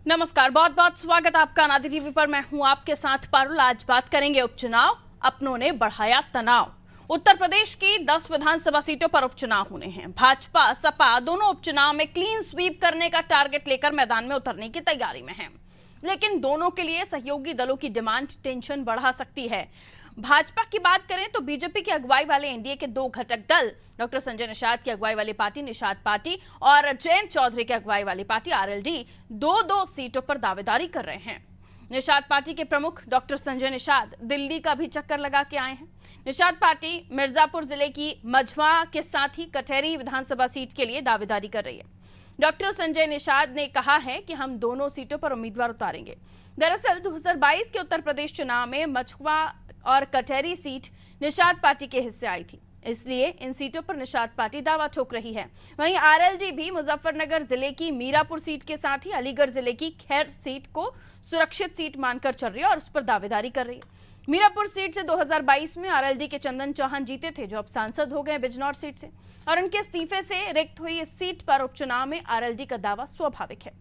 नमस्कार, बहुत बहुत स्वागत आपका अनादि टीवी पर। मैं हूं आपके साथ पारुल। आज बात करेंगे उपचुनाव, अपनों ने बढ़ाया तनाव। उत्तर प्रदेश की 10 विधानसभा सीटों पर उपचुनाव होने हैं। भाजपा सपा दोनों उपचुनाव में क्लीन स्वीप करने का टारगेट लेकर मैदान में उतरने की तैयारी में हैं। लेकिन दोनों के लिए सहयोगी दलों की डिमांड टेंशन बढ़ा सकती है। भाजपा की बात करें तो बीजेपी की अगुवाई वाले एनडीए के दो घटक दल, डॉक्टर संजय निषाद की अगुवाई वाली पार्टी निषाद पार्टी और जयंत चौधरी की अगुवाई वाली पार्टी आरएलडी, दो सीटों पर दावेदारी कर रहे हैं। निषाद पार्टी के प्रमुख डॉक्टर संजय निषाद दिल्ली का भी चक्कर लगा के आए हैं। निषाद पार्टी मिर्जापुर जिले की मझवा के साथ ही कटहरी विधानसभा सीट के लिए दावेदारी कर रही है। डॉक्टर संजय निषाद ने कहा है कि हम दोनों सीटों पर उम्मीदवार उतारेंगे। दरअसल 2022 के उत्तर प्रदेश चुनाव में मझवा और कटहरी सीट निषाद पार्टी के हिस्से आई थी, इसलिए इन सीटों पर निषाद पार्टी दावा ठोक रही है। वहीं आरएलडी भी मुजफ्फरनगर जिले की मीरापुर सीट के साथ ही अलीगढ़ जिले की खैर सीट को सुरक्षित सीट मानकर चल रही है और उस पर दावेदारी कर रही है। मीरापुर सीट से 2022 में आरएलडी के चंदन चौहान जीते थे, जो अब सांसद हो गए बिजनौर सीट से, और उनके इस्तीफे से रिक्त हुई इस सीट पर उपचुनाव में आरएलडी का दावा स्वाभाविक है।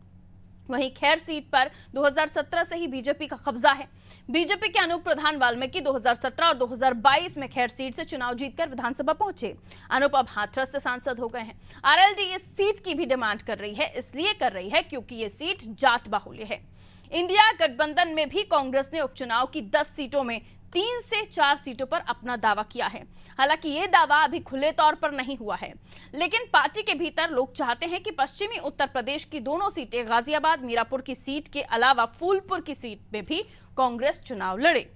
वहीं खैर सीट पर 2017 से ही बीजेपी का कब्जा है। बीजेपी के अनूप प्रधान वाल्मीकि 2017 और 2022 में खैर सीट से चुनाव जीतकर विधानसभा पहुंचे। अनूप अब हाथरस से सांसद हो गए हैं। आरएलडी इस सीट की भी डिमांड कर रही है, इसलिए कर रही है क्योंकि ये सीट जाट बाहुल्य है। इंडिया गठबंधन में भी कांग्रेस ने उपचुनाव की 10 सीटों में 3 से 4 सीटों पर अपना दावा किया है। हालांकि ये दावा अभी खुले तौर पर नहीं हुआ है, लेकिन पार्टी के भीतर लोग चाहते हैं कि पश्चिमी उत्तर प्रदेश की दोनों सीटें, गाजियाबाद मीरापुर की सीट के अलावा फूलपुर की सीट में भी कांग्रेस चुनाव लड़े।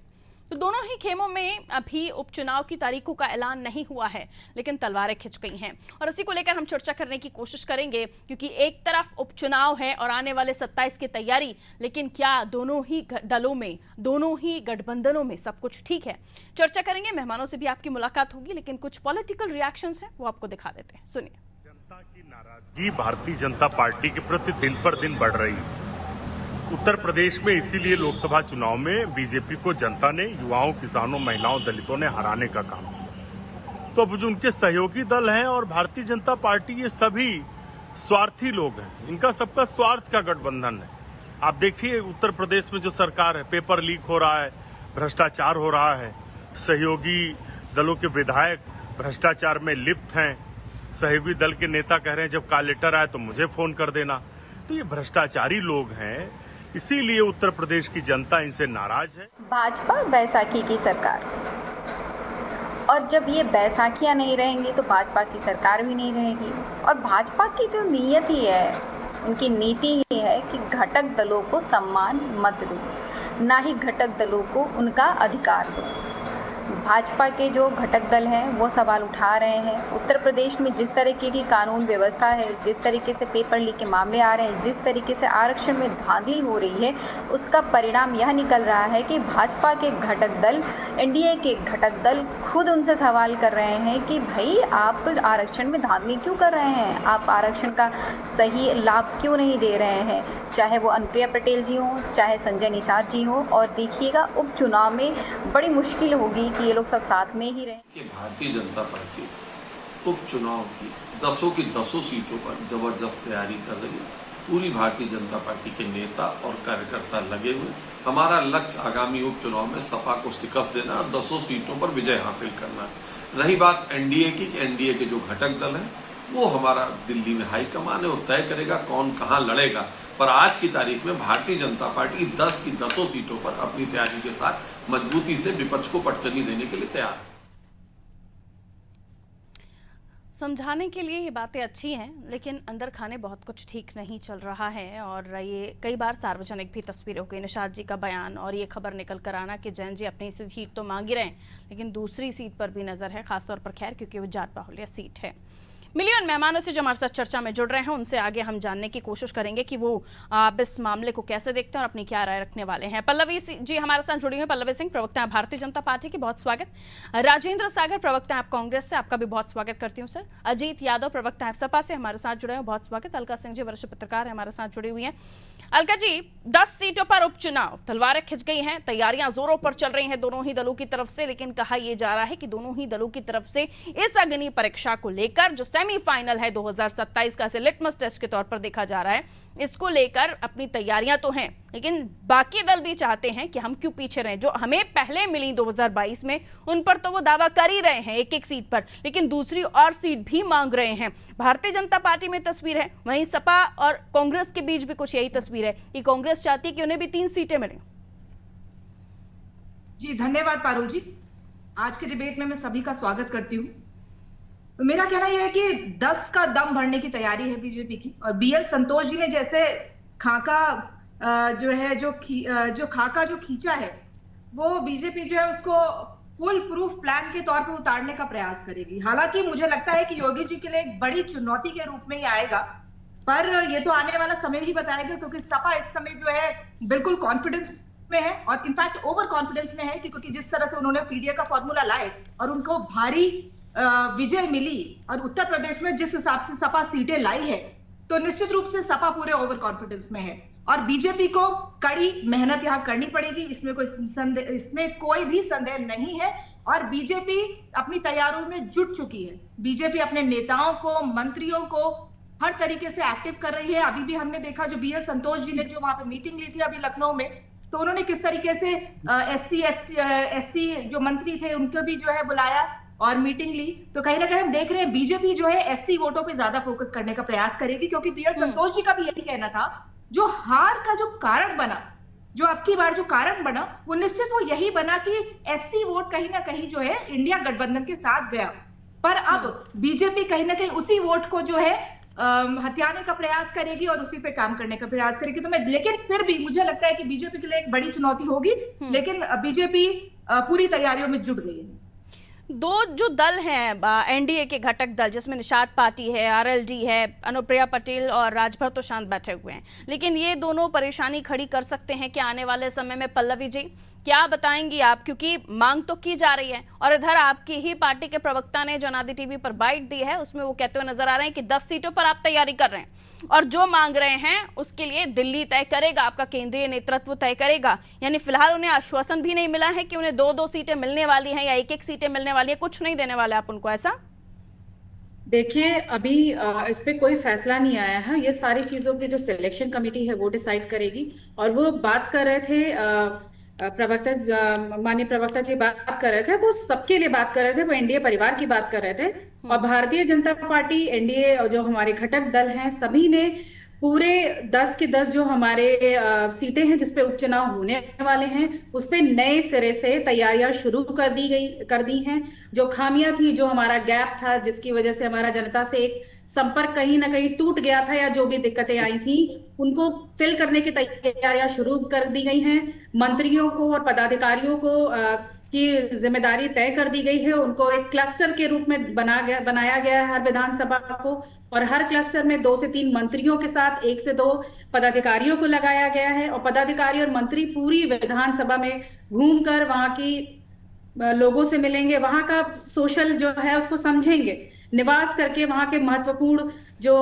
तो दोनों ही खेमों में अभी उपचुनाव की तारीखों का ऐलान नहीं हुआ है, लेकिन तलवारें खिंच गई हैं और इसी को लेकर हम चर्चा करने की कोशिश करेंगे, क्योंकि एक तरफ उपचुनाव है और आने वाले 27 की तैयारी, लेकिन क्या दोनों ही दलों में, दोनों ही गठबंधनों में सब कुछ ठीक है? चर्चा करेंगे, मेहमानों से भी आपकी मुलाकात होगी, लेकिन कुछ पॉलिटिकल रिएक्शंस हैं वो आपको दिखा देते हैं, सुनिए। जनता की नाराजगी भारतीय जनता पार्टी के प्रति दिन पर दिन बढ़ रही है। उत्तर प्रदेश में इसीलिए लोकसभा चुनाव में बीजेपी को जनता ने, युवाओं, किसानों, महिलाओं, दलितों ने हराने का काम किया। तो अब जो उनके सहयोगी दल हैं और भारतीय जनता पार्टी, ये सभी स्वार्थी लोग हैं। इनका सबका स्वार्थ का गठबंधन है। आप देखिए उत्तर प्रदेश में जो सरकार है, पेपर लीक हो रहा है, भ्रष्टाचार हो रहा है, सहयोगी दलों के विधायक भ्रष्टाचार में लिप्त हैं। सहयोगी दल के नेता कह रहे हैं जब कॉल लेटर आए तो मुझे फोन कर देना। तो ये भ्रष्टाचारी लोग हैं, इसीलिए उत्तर प्रदेश की जनता इनसे नाराज है। भाजपा बैसाखी की सरकार, और जब ये बैसाखियां नहीं रहेंगी तो भाजपा की सरकार भी नहीं रहेगी। और भाजपा की तो नीयत ही है, उनकी नीति ही है कि घटक दलों को सम्मान मत दो, ना ही घटक दलों को उनका अधिकार दो। भाजपा के जो घटक दल हैं वो सवाल उठा रहे हैं। उत्तर प्रदेश में जिस तरीके की कानून व्यवस्था है, जिस तरीके से पेपर लीक के मामले आ रहे हैं, जिस तरीके से आरक्षण में धांधली हो रही है, उसका परिणाम यह निकल रहा है कि भाजपा के घटक दल, एनडीए के घटक दल खुद उनसे सवाल कर रहे हैं कि भाई आप आरक्षण में धांधली क्यों कर रहे हैं, आप आरक्षण का सही लाभ क्यों नहीं दे रहे हैं, चाहे वो अनुप्रिया पटेल जी हों, चाहे संजय निषाद जी हों। और देखिएगा उपचुनाव में बड़ी मुश्किल होगी कि ये लोग सब साथ में ही रहें। कि भारतीय जनता पार्टी उपचुनाव की 10 सीटों पर जबरदस्त तैयारी कर रही है। पूरी भारतीय जनता पार्टी के नेता और कार्यकर्ता लगे हुए। हमारा लक्ष्य आगामी उपचुनाव में सपा को शिकस्त देना और 10 सीटों पर विजय हासिल करना। रही बात एनडीए की, एनडीए के जो घटक दल हैं वो हमारा दिल्ली में हाईकमान है, वो तय करेगा कौन कहां लड़ेगा। पर आज की तारीख में भारतीय जनता पार्टी 10 की 10 सीटों पर अपनी तैयारी के साथ मजबूती से विपक्ष को पटखनी देने के लिए तैयार है। समझाने के लिए ये बातें अच्छी हैं, लेकिन अंदर खाने बहुत कुछ ठीक नहीं चल रहा है। और ये कई बार सार्वजनिक भी तस्वीरें हो गई, निषाद जी का बयान और ये खबर निकल कर आना कि जैन जी अपनी सीट तो मांग ही रहे हैं, लेकिन दूसरी सीट पर भी नजर है, खासतौर पर खैर, क्योंकि वो जाट बाहुल्य सीट है। मिलियन मेहमानों से जो हमारे साथ चर्चा में जुड़ रहे हैं, उनसे आगे हम जानने की कोशिश करेंगे कि वो आप इस मामले को कैसे देखते हैं और अपनी क्या राय रखने वाले हैं। पल्लवी जी हमारे साथ जुड़ी हुई हैं। पल्लवी सिंह, प्रवक्ता है भारतीय जनता पार्टी की, बहुत स्वागत। राजेंद्र सागर, प्रवक्ता है आप कांग्रेस से, आपका भी बहुत स्वागत करती हूँ सर। अजीत यादव, प्रवक्ता है सपा से, हमारे साथ जुड़े हैं, बहुत स्वागत। अलका सिंह जी, वरिष्ठ पत्रकार है, हमारे साथ जुड़ी हुई हैं। अलका जी, 10 सीटों पर उपचुनाव, तलवारें खिंच गई हैं, तैयारियां जोरों पर चल रही हैं दोनों ही दलों की तरफ से, लेकिन कहा यह जा रहा है कि दोनों ही दलों की तरफ से इस अग्नि परीक्षा को लेकर जो सेमीफाइनल है 2027 का, इसे लिटमस टेस्ट के तौर पर देखा जा रहा है। इसको लेकर अपनी तैयारियां तो हैं, लेकिन बाकी दल भी चाहते हैं कि हम क्यों पीछे रहें। जो हमें पहले मिली 2022 में, उन पर तो वो दावा कर ही रहे हैं एक एक सीट पर, लेकिन दूसरी और सीट भी मांग रहे हैं। भारतीय जनता पार्टी में तस्वीर है, वहीं सपा और कांग्रेस के बीच भी कुछ यही तस्वीर है कि कांग्रेस चाहती है कि उन्हें भी 3 सीटें मिलें। जी धन्यवाद पारुल जी। आज के डिबेट में मैं सभी का स्वागत करती हूँ। तो मेरा कहना यह है कि 10 का दम भरने की तैयारी है बीजेपी की, और बीएल संतोष जी ने जैसे खाका जो खाका खींचा है, वो बीजेपी जो है उसको फुल प्रूफ प्लान के तौर पर उतारने का प्रयास करेगी। हालांकि मुझे लगता है कि योगी जी के लिए एक बड़ी चुनौती के रूप में ही आएगा, पर ये तो आने वाला समय ही बताएगा, क्योंकि सपा इस समय जो है बिल्कुल कॉन्फिडेंस में है, और इनफैक्ट ओवर कॉन्फिडेंस में है, क्योंकि जिस तरह से उन्होंने पीडीए का फॉर्मूला लाए और उनको भारी विजय मिली, और उत्तर प्रदेश में जिस हिसाब से सपा सीटें लाई है, तो निश्चित रूप से सपा पूरे ओवर कॉन्फिडेंस में है, और बीजेपी को कड़ी मेहनत यहाँ करनी पड़ेगी, इसमें कोई भी संदेह नहीं है। और बीजेपी अपनी तैयारियों में जुट चुकी है। बीजेपी अपने नेताओं को, मंत्रियों को हर तरीके से एक्टिव कर रही है। अभी भी हमने देखा, जो बीएल संतोष जी ने जो वहां पे मीटिंग ली थी अभी लखनऊ में, तो उन्होंने किस तरीके से एससी जो मंत्री थे उनको भी जो है बुलाया और मीटिंग ली। तो कहीं ना कहीं हम देख रहे हैं बीजेपी जो है एससी वोटों पे ज्यादा फोकस करने का प्रयास करेगी, क्योंकि बीएल संतोष जी का भी यही कहना था, जो हार का जो कारण बना, जो अब की बार जो कारण बना, वो निश्चित वो यही बना कि एससी वोट कहीं ना कहीं जो है इंडिया गठबंधन के साथ गया। पर अब बीजेपी कहीं ना कहीं उसी वोट को जो है हथियाने का प्रयास करेगी और उसी पे काम करने का प्रयास करेगी। तो लेकिन फिर भी मुझे लगता है कि बीजेपी के लिए एक बड़ी चुनौती होगी, लेकिन बीजेपी पूरी तैयारियों में जुट गई है। दो जो दल हैं एनडीए के घटक दल, जिसमें निषाद पार्टी है, आरएलडी है, अनुप्रिया पटेल और राजभर तो शांत बैठे हुए हैं, लेकिन ये दोनों परेशानी खड़ी कर सकते हैं कि आने वाले समय में। पल्लवी जी, क्या बताएंगी आप, क्योंकि मांग तो की जा रही है, और इधर आपकी ही पार्टी के प्रवक्ता ने जनादि टीवी पर बाइट दी है, उसमें वो कहते हुए नजर आ रहे हैं कि 10 सीटों पर आप तैयारी कर रहे हैं, और जो मांग रहे हैं उसके लिए दिल्ली तय करेगा, आपका केंद्रीय नेतृत्व तय करेगा। यानी फिलहाल उन्हें आश्वासन भी नहीं मिला है कि उन्हें 2-2 सीटें मिलने वाली हैं या 1-1 सीटें मिलने वाली है, कुछ नहीं देने वाले आप उनको, ऐसा? देखिए, अभी इस पे कोई फैसला नहीं आया है। ये सारी चीजों की जो सिलेक्शन कमेटी है वो डिसाइड करेगी। और वो बात कर रहे थे माननीय प्रवक्ता जी बात कर रहे थे, वो सबके लिए बात कर रहे थे, वो एनडीए परिवार की बात कर रहे थे। और भारतीय जनता पार्टी, एनडीए और जो हमारे घटक दल हैं, सभी ने पूरे 10 के 10 जो हमारे सीटें हैं जिसपे उपचुनाव होने वाले हैं, उस पे नए सिरे से तैयारियां शुरू कर दी हैं। जो खामियां थी, जो हमारा गैप था, जिसकी वजह से हमारा जनता से एक संपर्क कहीं ना कहीं टूट गया था, या जो भी दिक्कतें आई थी, उनको फिल करने की तैयारियां शुरू कर दी गई हैं। मंत्रियों को और पदाधिकारियों को की जिम्मेदारी तय कर दी गई है। उनको एक क्लस्टर के रूप में बनाया गया है हर विधानसभा को, और हर क्लस्टर में 2 से 3 मंत्रियों के साथ 1 से 2 पदाधिकारियों को लगाया गया है। और पदाधिकारी और मंत्री पूरी विधानसभा में घूमकर वहां की लोगों से मिलेंगे, वहां का सोशल जो है उसको समझेंगे, निवास करके वहां के महत्वपूर्ण जो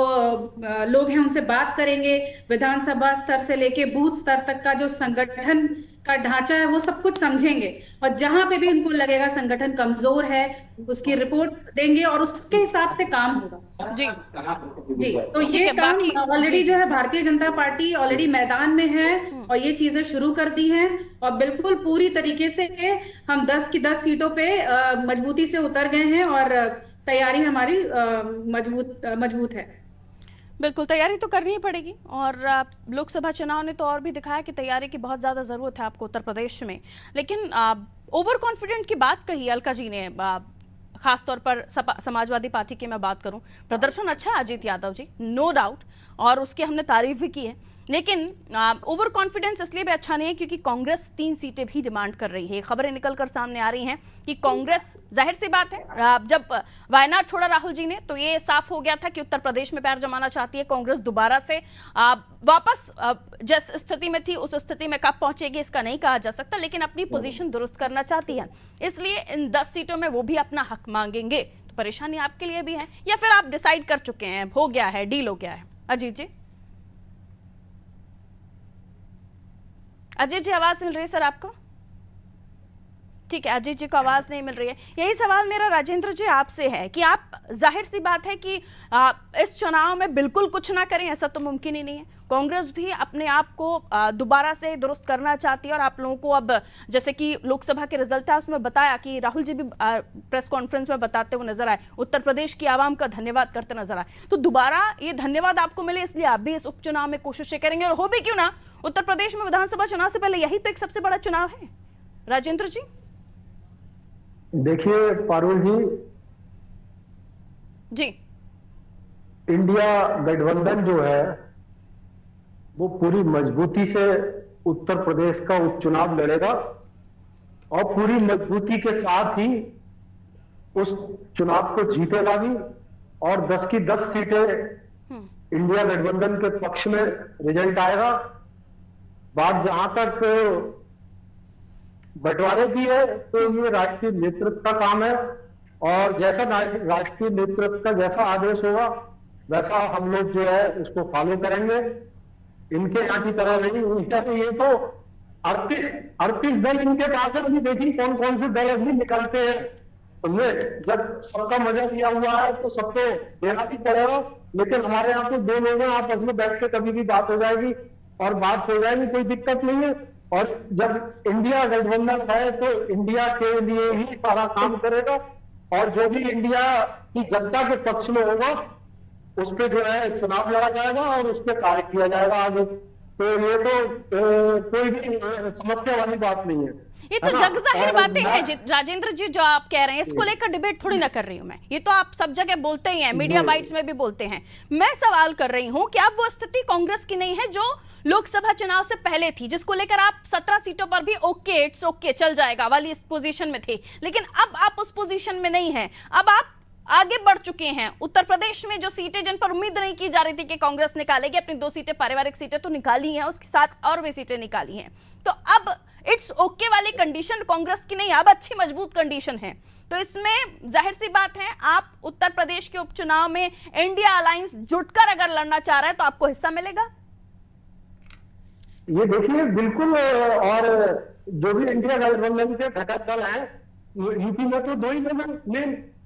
लोग हैं उनसे बात करेंगे। विधानसभा स्तर से लेके बूथ स्तर तक का जो संगठन का ढांचा है वो सब कुछ समझेंगे, और जहां पे भी उनको लगेगा संगठन कमजोर है उसकी रिपोर्ट देंगे, और उसके हिसाब से काम होगा। जी, तो ये काम ऑलरेडी जो है भारतीय जनता पार्टी ऑलरेडी मैदान में है, और ये चीजें शुरू कर दी हैं, और बिल्कुल पूरी तरीके से हम 10 की 10 सीटों पे मजबूती से उतर गए हैं, और तैयारी हमारी मजबूत है। बिल्कुल, तैयारी तो करनी ही पड़ेगी, और लोकसभा चुनाव ने तो और भी दिखाया कि तैयारी की बहुत ज़्यादा ज़रूरत है आपको उत्तर प्रदेश में। लेकिन ओवर कॉन्फिडेंट की बात कही अलका जी ने, खासतौर पर समाजवादी पार्टी की मैं बात करूं, प्रदर्शन अच्छा है अजीत यादव जी, नो डाउट, और उसकी हमने तारीफ भी की है, लेकिन ओवर कॉन्फिडेंस इसलिए भी अच्छा नहीं है क्योंकि कांग्रेस 3 सीटें भी डिमांड कर रही है। खबरें निकलकर सामने आ रही हैं कि कांग्रेस, जाहिर सी बात है, जब वायनाड छोड़ा राहुल जी ने तो ये साफ हो गया था कि उत्तर प्रदेश में पैर जमाना चाहती है कांग्रेस दोबारा से। वापस जिस स्थिति में थी उस स्थिति में कब पहुंचेगी इसका नहीं कहा जा सकता, लेकिन अपनी पोजीशन दुरुस्त करना चाहती है, इसलिए इन 10 सीटों में वो भी अपना हक मांगेंगे। तो परेशानी आपके लिए भी है, या फिर आप डिसाइड कर चुके हैं, हो गया है, डील हो गया है? अजीत जी, अजय जी, आवाज मिल रही है सर आपको? ठीक है, अजीत जी को आवाज नहीं मिल रही है। यही सवाल मेरा राजेंद्र जी आपसे है कि आप, जाहिर सी बात है कि इस चुनाव में बिल्कुल कुछ ना करें, ऐसा तो मुमकिन ही नहीं है। कांग्रेस भी अपने आप को दोबारा से दुरुस्त करना चाहती है और आप लोगों को अब, जैसे कि लोकसभा के रिजल्ट है उसमें बताया कि राहुल जी भी प्रेस कॉन्फ्रेंस में बताते हुए नजर आए, उत्तर प्रदेश की आवाम का धन्यवाद करते नजर आए, तो दोबारा ये धन्यवाद आपको मिले इसलिए आप भी इस उपचुनाव में कोशिशें करेंगे। और हो भी क्यों ना, उत्तर प्रदेश में विधानसभा चुनाव से पहले यही तो एक सबसे बड़ा चुनाव है। राजेंद्र जी देखिए पारुल जी, इंडिया गठबंधन जो है वो पूरी मजबूती से उत्तर प्रदेश का उपचुनाव लड़ेगा और पूरी मजबूती के साथ ही उस चुनाव को जीतेगा भी, और 10 की 10 सीटें इंडिया गठबंधन के पक्ष में रिजल्ट आएगा। बात जहां तक बंटवारे की है तो ये राष्ट्रीय नेतृत्व का काम है, और जैसा राष्ट्रीय नेतृत्व का जैसा आदेश होगा वैसा हम लोग जो है उसको फॉलो करेंगे। इनके यहाँ की तरह नहीं, उल्टा तो ये तो 38 दल इनके पास भी देखी कौन कौन से दल अभी निकलते हैं। समझे, जब सबका मजा लिया हुआ है तो सबको देना भी पड़ेगा, लेकिन हमारे यहाँ तो 2 लोग हैं, आपस में बैठ के कभी भी बात हो जाएगी और बात हो जाएगी, कोई दिक्कत नहीं है। और जब इंडिया गठबंधन है तो इंडिया के लिए ही सारा काम करेगा, और जो भी इंडिया की जनता के पक्ष में होगा उस पर जो है चुनाव लड़ा जाएगा और उस पर कार्य किया जाएगा आगे। तो ये तो कोई भी समस्या वाली बात नहीं है। ये तो जग जाहिर बातें हैं राजेंद्र जी जो आप कह रहे हैं, इसको लेकर डिबेट थोड़ी ना कर रही हूं मैं, ये तो आप सब जगह बोलते ही हैं, मीडिया बाइट्स में भी बोलते हैं। मैं सवाल कर रही हूं कि अब वो स्थिति कांग्रेस की नहीं है जो लोकसभा चुनाव से पहले थी, जिसको लेकर आप 17 सीटों पर भी ओके इट्स ओके चल जाएगा वाली इस पोजीशन में थे, लेकिन अब आप उस पोजीशन में नहीं है। अब आप आगे बढ़ चुके हैं। उत्तर प्रदेश में जो सीटें जिन पर उम्मीद नहीं की जा रही थी कि कांग्रेस निकालेगी, अपनी 2 सीटें पारिवारिक सीटें तो निकाली हैं, उसके साथ और भी सीटें निकाली हैं, तो अब इट्स ओके वाली कंडीशन कांग्रेस की नहीं, अब अच्छी मजबूत कंडीशन है। तो इसमें जाहिर सी बात है, आप उत्तर प्रदेश के उपचुनाव में इंडिया अलायंस जुटकर अगर लड़ना चाह रहे हैं तो आपको हिस्सा मिलेगा। ये देखिए बिल्कुल, और जो भी इंडिया गठबंधन के घटक दल है यूपी में तो 2 ही लोग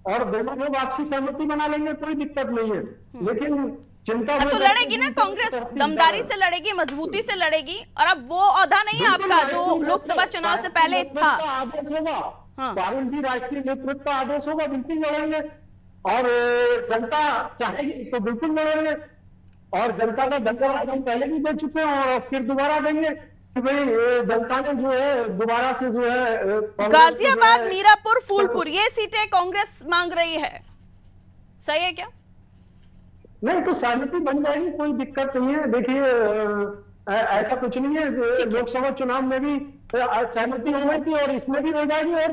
और दोनों लोग आपसी सहमति बना लेंगे, कोई दिक्कत नहीं है। लेकिन चिंता तो लड़ेगी ना कांग्रेस, दमदारी से लड़ेगी, मजबूती से लड़ेगी, और अब वो औहदा नहीं है आपका जो लोकसभा चुनाव से पहले था। आदेश होगा, पारुल जी राष्ट्रीय नेतृत्व का आदेश होगा, बिल्कुल लड़ेंगे, और जनता चाहेगी तो बिल्कुल लड़ेंगे, और जनता का धन्यवाद हम पहले भी दे चुके हैं और फिर दोबारा देंगे कि भाई जनता ने जो है दोबारा से जो है गाजियाबाद, मीरापुर, फूलपुर ये सीटें कांग्रेस मांग रही है, सही है क्या? नहीं तो सहमति बन जाएगी, कोई दिक्कत नहीं है। देखिए ऐसा कुछ नहीं है, लोकसभा चुनाव में भी सहमति हो गई थी और इसमें भी हो जाएगी, और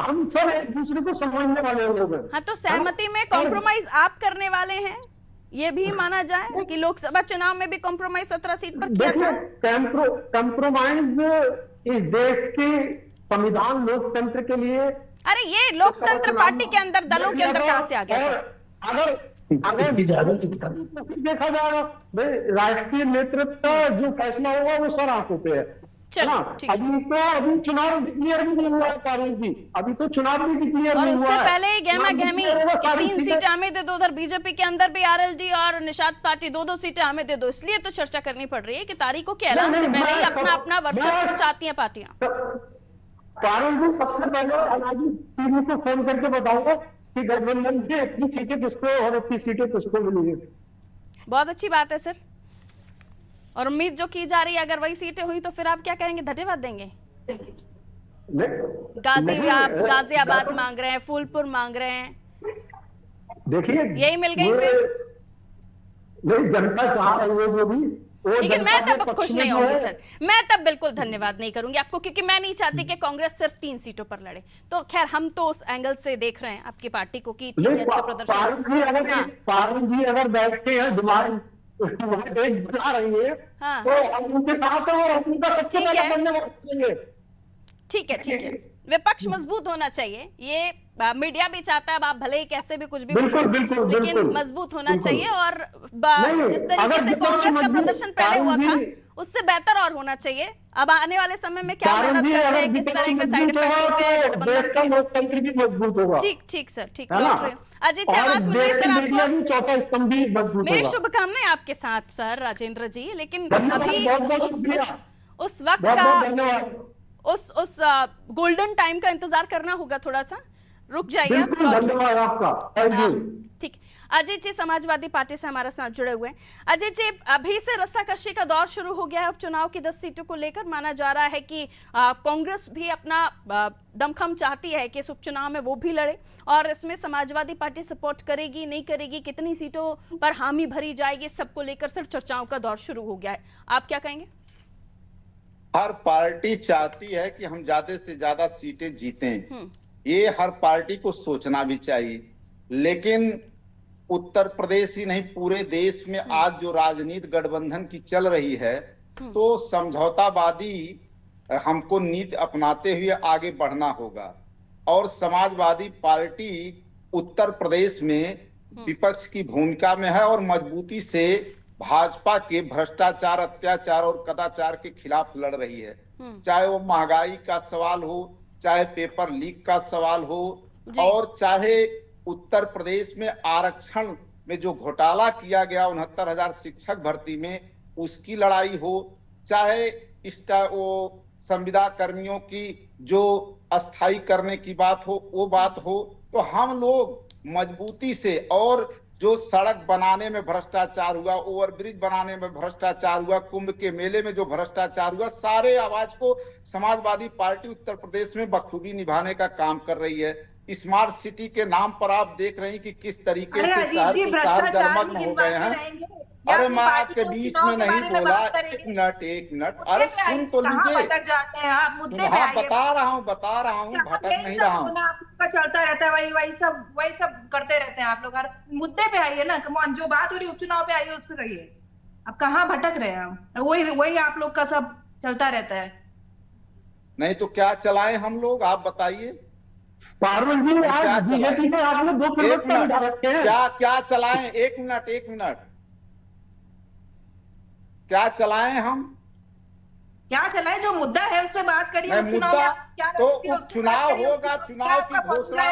हम सब एक दूसरे को समझने वाले लोग हैं। हाँ, तो सहमति में कॉम्प्रोमाइज आप करने वाले हैं, ये भी माना जाए कि लोकसभा चुनाव में भी कॉम्प्रोमाइज 17 सीट पर किया था। कॉम्प्रोमाइज इस देश के संविधान लोकतंत्र के लिए, अरे ये लोकतंत्र पार्टी के अंदर, दलों के अंदर कहां से आ गया? अगर देखा जाएगा राष्ट्रीय नेतृत्व का जो फैसला होगा वो सर आंखों पे है। चलो ठीक है। अभी चुनाव डिक्लेयर भी नहीं हुआ है पारुल जी, अभी तो चुनाव भी डिक्लेयर और नहीं हुआ उससे है। पहले ही गहमा गहमी कि 3 सीटें हमें दे दो, उधर बीजेपी के अंदर भी आरएलडी और निषाद पार्टी 2-2 सीटें हमें दे दो, इसलिए तो चर्चा करनी पड़ रही है कि तारीखों के ऐलान से पहले ही अपना अपना वर्चस्व चाहती हैं पार्टियां। पारुल जी सबसे पहले अनाजी टीवी को फोन करके बताऊंगा कि गठबंधन से इतनी सीटें किसको और इतनी सीटें किसको मिली। बहुत अच्छी बात है सर, और उम्मीद जो की जा रही है अगर वही सीटें हुई तो फिर आप क्या कहेंगे, धन्यवाद देंगे? गाजियाबाद मांग रहे हैं, फूलपुर मांग रहे हैं, देखिए यही मिल गई फिर? नहीं, जनता चाह रही है जो भी, लेकिन मैं तब खुश नहीं होंगी सर, मैं तब बिल्कुल धन्यवाद नहीं करूंगी आपको, क्योंकि मैं नहीं चाहती कि कांग्रेस सिर्फ 3 सीटों पर लड़े। तो खैर हम तो उस एंगल से देख रहे हैं आपकी पार्टी को कि ठीक है, अच्छा प्रदर्शन। पारुल जी अगर बैठते हैं दिमाग देश बना रही है तो हम उनके साथ हैं और हम उनका सबसे पहले बनने वाले। ठीक है, विपक्ष मजबूत होना चाहिए, ये मीडिया भी चाहता है, आप भले ही कैसे भी कुछ भी लेकिन मजबूत होना चाहिए, और जिस तरीके से कांग्रेस का प्रदर्शन पहले हुआ था उससे बेहतर और होना चाहिए। अब आने वाले समय में क्या मेहनत करते हैं, किस तरह के साइड इफेक्ट होते हैं गठबंधन के? लोकतंत्र भी मजबूत होगा। ठीक ठीक सर, ठीक, है ना? लौट रहे हैं। अजीत जी आवाज सुन रहे हैं सर मीडिया आपको? भी चौथा स्तंभ भी मजबूत मेरी होगा। शुभकामनाएं आपके साथ सर राजेंद्र जी, लेकिन धन्यवाद, अभी बहुत-बहुत शुक्रिया। उस वक्त बहुत का बहुत धन्यवाद। उस गोल्डन टाइम का इंतजार करना होगा, थोड़ा सा रुक जाइए आप। बिल्कुल, लौट रहे हैं। धन्यवाद आपका, थैंक यू। ठीक, अजीत जी समाजवादी पार्टी से हमारे साथ जुड़े हुए हैं। अजीत जी, अभी से रस्साकशी का दौर शुरू हो गया है उपचुनाव की 10 सीटों को लेकर। माना जा रहा है कि कांग्रेस भी अपना दमखम चाहती है कि इस उपचुनाव में वो भी लड़े, और इसमें समाजवादी पार्टी सपोर्ट करेगी नहीं करेगी, कितनी सीटों पर हामी भरी जाएगी, सबको लेकर सर चर्चाओं का दौर शुरू हो गया है। आप क्या कहेंगे? हर पार्टी चाहती है कि हम ज्यादा से ज्यादा सीटें जीतें, ये हर पार्टी को सोचना भी चाहिए। लेकिन उत्तर प्रदेश ही नहीं, पूरे देश में आज जो राजनीति गठबंधन की चल रही है, तो समझौतावादी हमको नीति अपनाते हुए आगे बढ़ना होगा। और समाजवादी पार्टी उत्तर प्रदेश में विपक्ष की भूमिका में है और मजबूती से भाजपा के भ्रष्टाचार, अत्याचार और कदाचार के खिलाफ लड़ रही है। चाहे वो महंगाई का सवाल हो, चाहे पेपर लीक का सवाल हो, और चाहे उत्तर प्रदेश में आरक्षण में जो घोटाला किया गया 69,000 शिक्षक भर्ती में, उसकी लड़ाई हो, चाहे वो संविदा कर्मियों की जो अस्थायी करने की बात हो, वो बात हो, तो हम लोग मजबूती से, और जो सड़क बनाने में भ्रष्टाचार हुआ, ओवरब्रिज बनाने में भ्रष्टाचार हुआ, कुंभ के मेले में जो भ्रष्टाचार हुआ, सारे आवाज को समाजवादी पार्टी उत्तर प्रदेश में बखूबी निभाने का काम कर रही है। स्मार्ट सिटी के नाम पर आप देख रहे हैं कि किस तरीके से शहर जलमग्न हो गए हैं। अरे मैं आपके बीच में नहीं बोला, एक मिनट, अरे सुन तो लीजिए। भटक जाते हैं आप, मुद्दे पे आइए। बता रहा हूँ, भटक नहीं रहा हूँ। आपका चलता रहता है, वही सब करते रहते हैं आप लोग। मुद्दे पे आइए ना, कमॉन, जो बात हो रही उपचुनाव पे आइए, उस पर रहिए। अब कहाँ भटक रहे हैं हम? वही आप लोग का सब चलता रहता है। नहीं तो क्या चलाएं हम लोग, आप बताइए। पारुल जी, आज बीजेपी में आपने 2 परिवर्तन ला रखे हैं। क्या चलाएं? एक मिनट, क्या चलाएं हम? क्या चलाएं? जो मुद्दा है उस पे बात करिए। मुद्दा तो चुनाव होगा, चुनाव की घोषणा,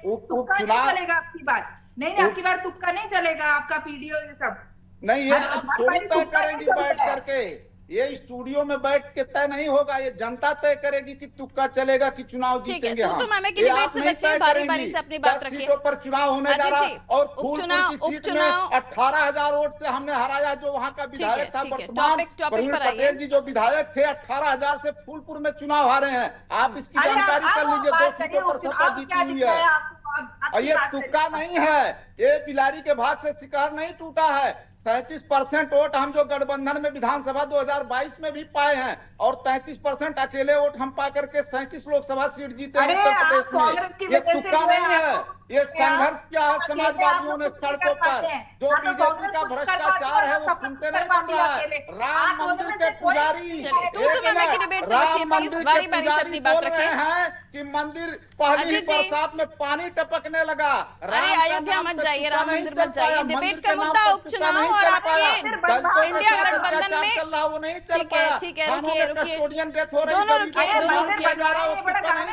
उपचुनाव चलेगा आपकी बात नहीं, आपकी बार तुक्का नहीं चलेगा, आपका पीडीओ ये सब नहीं, ये थोड़ी तय करेंगी बैठ करके। ये स्टूडियो में बैठ के तय नहीं होगा, ये जनता तय करेगी कि तुक्का चलेगा कि चुनाव जीतेंगे। तो मैम की डिबेट से बचिए, बारी-बारी से अपनी बात रखिए। 10 सीटों पर चुनाव होने जा रहा है और उपचुनाव 18,000 वोट से हमने हराया जो वहाँ का विधायक था वर्तमान प्रवीण पटेल जी, जो विधायक थे 18,000 से फूलपुर में चुनाव हारे हैं। आप इसकी जानकारी कर लीजिए। 2 सीटों पर सपा जीती हुई है। ये तुक्का नहीं है, ये बिलारी के भाग से शिकार नहीं टूटा है। 37% वोट हम जो गठबंधन में विधानसभा 2022 में भी पाए हैं, और 33% अकेले वोट हम पा करके 37 लोकसभा सीट जीते हैं उत्तर प्रदेश में। ये तुक्का नहीं है, ये संघर्ष क्या है समाजवादियों ने सड़कों पर। जो बीजेपी का भ्रष्टाचार है वो सुनते नहीं बन रहा है। राम मंदिर के पुजारी बोल रहे हैं कि मंदिर पहली बरसात में पानी टपकने लगा। अरे अयोध्या मत जाइए, राम मंदिर मत जाइए। डिबेट का मुद्दा उपचुनाव और आपके इंडिया गठबंधन में चल रहा वो नहीं चल ठीक है, रुकिए दोनों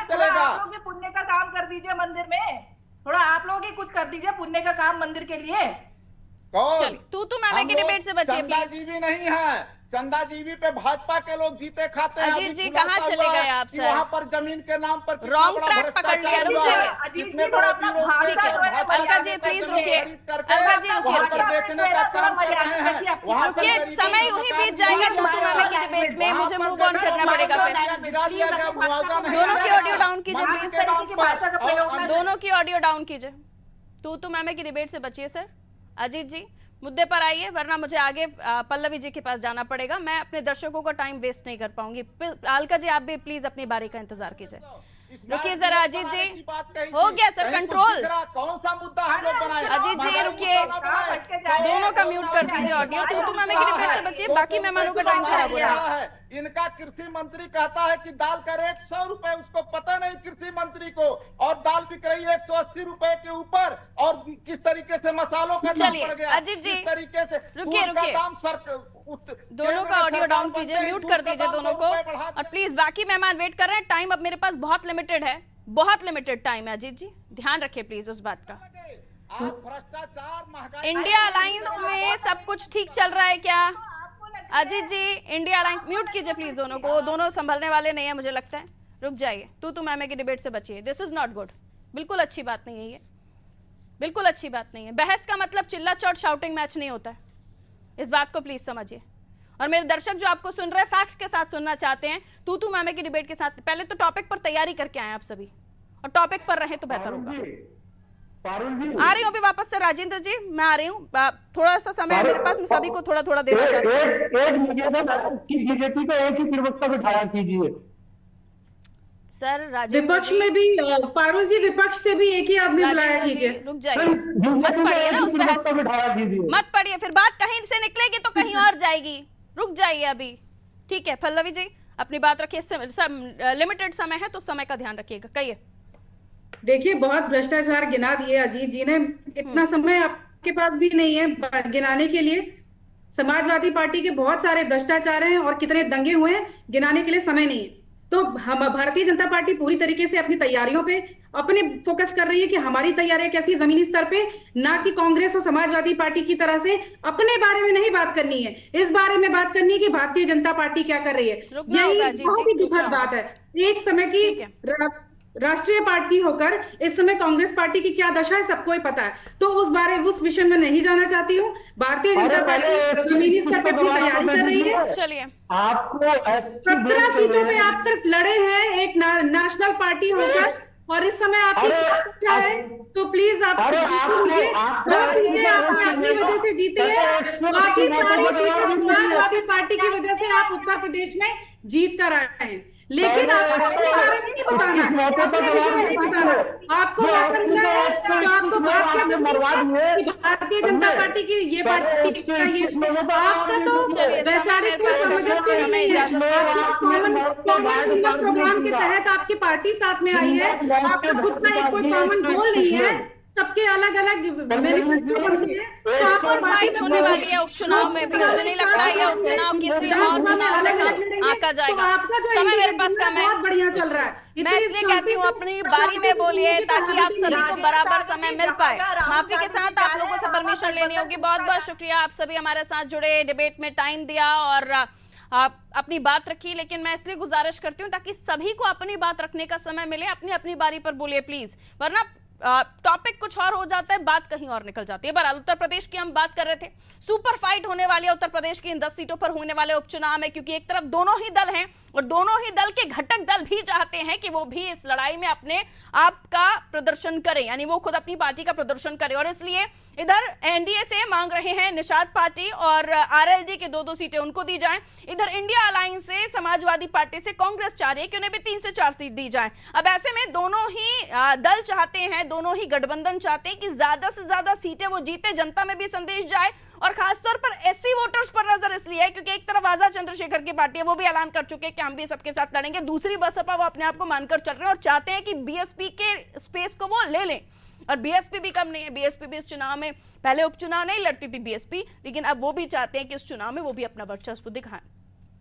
चलेगा। पुण्य का काम कर दीजिए मंदिर में, थोड़ा आप लोग ही कुछ कर दीजिए पुण्य का काम मंदिर के लिए। कौन? तू मैम की डिबेट से बचिए प्लीज। जीवी नहीं है, चंदा जीवी पे भाजपा के लोग जीते खाते हैं। अजीत जी कहाँ चले गए आप सर? वहाँ पर जमीन के नाम पर रॉन्ग ट्रैक पकड़ लिया, रुक जाइए। कितने बड़ा अलका जी प्लीज रुकिए, अलका जी रुकिए, बेचने का काम कर रहे हैं। रुकिए, समय यूं ही बीत जाएगा तू मैम की डिबेट में, मुझे मूव ऑन करना पड़ेगा फिर। दोनों की ऑडियो डाउन कीजिए प्लीज, दोनों की ऑडियो डाउन कीजिए। तू मैम की डिबेट से बचिए सर। अजीत जी मुद्दे पर आइए, वरना मुझे आगे पल्लवी जी के पास जाना पड़ेगा। मैं अपने दर्शकों का टाइम वेस्ट नहीं कर पाऊंगी। अलका जी आप भी प्लीज अपनी बारी का इंतजार कीजिए। रुकिए जरा अजीत जी, हो गया सर कंट्रोल। कौन सा मुद्दा हम लोग बनाए? अजीत जी रुकिए, दोनों का म्यूट कर दीजिए ऑडियो। तू मैम की डिबेट से बचिए, बाकी मेहमानों का टाइम खराब हो रहा है। इनका कृषि मंत्री कहता है कि दाल का रेट 100 रुपए, उसको पता नहीं कृषि मंत्री को, और दाल बिक रही है 180 रुपए के ऊपर, और किस तरीके से मसालों का दाम बढ़ गया, अजीत जी, किस तरीके से रुकिए दोनों का ऑडियो डाउन कीजिए, म्यूट कर दीजिए दोनों को, और प्लीज बाकी मेहमान वेट कर रहे हैं। टाइम अब मेरे पास बहुत लिमिटेड है, बहुत लिमिटेड टाइम है। अजीत जी ध्यान रखिए प्लीज उस बात का। भ्रष्टाचार, महंगाई, इंडिया अलायंस में सब कुछ ठीक चल रहा है क्या? अजीत जी, इंडिया अलायंस, म्यूट कीजिए प्लीज दोनों को, दोनों संभलने वाले नहीं है मुझे लगता है। रुक जाइए, तू मैमे की डिबेट से बचिए, दिस इज नॉट गुड, बिल्कुल अच्छी बात नहीं है ये, बिल्कुल अच्छी बात नहीं है। बहस का मतलब चिल्ला चौट शाउटिंग मैच नहीं होता है, इस बात को प्लीज समझिए। और मेरे दर्शक जो आपको सुन रहे हैं फैक्ट्स के साथ सुनना चाहते हैं, तू मैमे की डिबेट के साथ, पहले तो टॉपिक पर तैयारी करके आए आप सभी, और टॉपिक पर रहे तो बेहतर होगा। आ रही हूँ अभी वापस से राजेंद्र जी, मैं आ रही हूँ, थोड़ा सा समय है मेरे पास, मैं सभी को थोड़ा थोड़ा देना चाहती हूँ। एक निवेदन कि बीजेपी को एक ही प्रवक्ता बिठाया कीजिए। सर राजेंद्र विपक्ष में भी पारुल जी, विपक्ष से भी एक ही आदमी बुलाया कीजिए। रुक जाइए, मत पढ़िए ना उस बहस, मत पढ़िए, फिर बात कहीं से निकलेगी तो कहीं और जाएगी। रुक जाइए अभी, ठीक है। पल्लवी जी अपनी बात रखिए, लिमिटेड समय है तो समय का ध्यान रखिएगा, कहिए। देखिए, बहुत भ्रष्टाचार गिना दिए अजीत जी ने, इतना समय आपके पास भी नहीं है गिनाने के लिए। समाजवादी पार्टी के बहुत सारे भ्रष्टाचार हैं और कितने दंगे हुए हैं, गिनाने के लिए समय नहीं है। तो हम भारतीय जनता पार्टी पूरी तरीके से अपनी तैयारियों पे अपने फोकस कर रही है कि हमारी तैयारियां कैसी जमीनी स्तर पे, ना कि कांग्रेस और समाजवादी पार्टी की तरह से अपने बारे में नहीं बात करनी है, इस बारे में बात करनी है कि भारतीय जनता पार्टी क्या कर रही है। यही बहुत ही दुखद बात है, एक समय की राष्ट्रीय पार्टी होकर इस समय कांग्रेस पार्टी की क्या दशा है सबको ही पता है, तो उस विषय में नहीं जाना चाहती हूँ। भारतीय जनता पार्टी जमीनी स्तर पे अपनी तैयारी कर रही है। चलिए, आपको 17 सीटों पे आप सिर्फ लड़े हैं एक नेशनल पार्टी होकर, और इस समय आपकी क्या है, तो प्लीज आप 2 सीटें आपने अपनी वजह से जीती है, बाकी सारी सीटें समाजवादी पार्टी की वजह से आप उत्तर प्रदेश में जीत कर आए हैं। लेकिन आपको अपने बारे में नहीं बताना, अपने विषय में नहीं बताना, आपको करना है तो आपको बात क्या कि भारतीय जनता पार्टी की ये पार्टी आपका तो वैचारिक सामंजस्य नहीं है। प्रोग्राम के तहत आपकी पार्टी साथ में आई है, आपका खुद का एक कोई कॉमन गोल नहीं है, सबके अलग अलग मैनिफेस्टो बनते हैं। सुपर फाइट होने वाली है उपचुनाव में भी, मुझे नहीं लगता ये उपचुनाव किसी और चुनाव से कम आंका जाएगा। समय मेरे पास कम है, बहुत बढ़िया चल रहा है। मैं इसलिए कहती हूँ अपनी बारी में बोलिए ताकि आप सभी को बराबर समय मिल पाए। माफी के साथ आप लोगों से परमिशन लेनी होगी। बहुत बहुत शुक्रिया, आप सभी हमारे साथ जुड़े, डिबेट में टाइम दिया और आप अपनी बात रखी। लेकिन मैं इसलिए गुजारिश करती हूँ ताकि सभी को अपनी बात रखने का समय मिले, अपनी अपनी बारी पर बोलिए प्लीज, वरना टॉपिक कुछ और हो जाता है, बात कहीं और निकल जाती है। बहरहाल उत्तर प्रदेश की हम बात कर रहे थे, सुपर फाइट होने वाली है उत्तर प्रदेश की इन 10 सीटों पर होने वाले उपचुनाव में, क्योंकि एक तरफ दोनों ही दल हैं और दोनों ही दल के घटक दल भी चाहते हैं कि वो भी इस लड़ाई में अपने आप का प्रदर्शन करें, यानी वो खुद अपनी पार्टी का प्रदर्शन करें। और इसलिए इधर एनडीए से मांग रहे हैं निषाद पार्टी और आरएलडी के 2-2 सीटें उनको दी जाएं, इधर इंडिया अलायंस से समाजवादी पार्टी से कांग्रेस चाह रही है कि उन्हें भी 3 से 4 सीट दी जाएं। अब ऐसे में दोनों ही दल चाहते हैं, दोनों ही गठबंधन चाहते हैं कि ज्यादा से ज्यादा सीटें वो जीते, जनता में भी संदेश जाए, और खासतौर पर एससी वोटर्स पर नजर इसलिए है क्योंकि एक तरफ आजाद चंद्रशेखर की पार्टी है, वो भी ऐलान कर चुके हैं कि हम भी सबके साथ लड़ेंगे, दूसरी बसपा वो अपने आप को मानकर चल रहे हैं और चाहते हैं कि बीएसपी के स्पेस को वो ले लें। और बीएसपी भी कम नहीं है, बीएसपी भी इस चुनाव में, पहले उपचुनाव नहीं लड़ती थी बीएसपी, लेकिन अब वो भी चाहते हैं कि इस चुनाव में वो भी अपना वर्चस्व दिखाएं।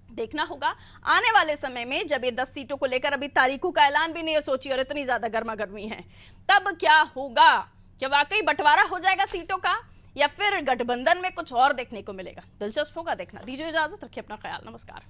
देखना होगा आने वाले समय में, जब ये 10 सीटों को लेकर अभी तारीखों का ऐलान भी नहीं है सोची और इतनी ज्यादा गर्मा गर्मी है, तब क्या होगा? क्या वाकई बंटवारा हो जाएगा सीटों का या फिर गठबंधन में कुछ और देखने को मिलेगा? दिलचस्प होगा देखना। दीजिए इजाजत, रखिए अपना ख्याल, नमस्कार।